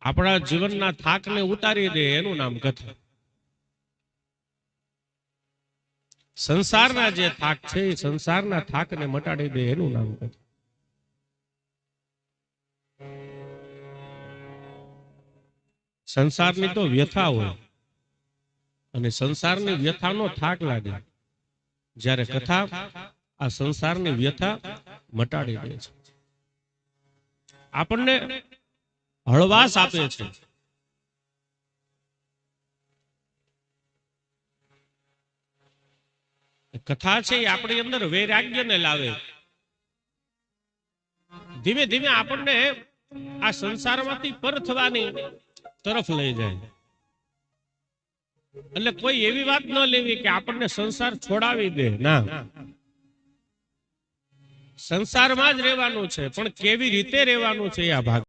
આપણા જીવનના થાકને ઉતારી દે એનું નામ કથા. સંસારના જે થાક છે એ સંસારના થાકને મટાડી દે એનું નામ કથા. સંસારની તો વ્યથા હોય અને સંસારની વ્યથાનો થાક લાગે, જ્યારે કથા આ સંસારની વ્યથા મટાડી દે છે, આપણને હળવાશ આપે છે. કથા છે એ આપણી અંદર વૈરાગ્યને લાવે. ધીમે ધીમે આપણને આ સંસારમાંથી પર થવાની તરફ લઈ જાય. એટલે કોઈ એવી વાત ન લેવી કે આપણને સંસાર છોડાવી દે. ના, સંસારમાં જ રહેવાનું છે, પણ કેવી રીતે રહેવાનું છે આ ભાગ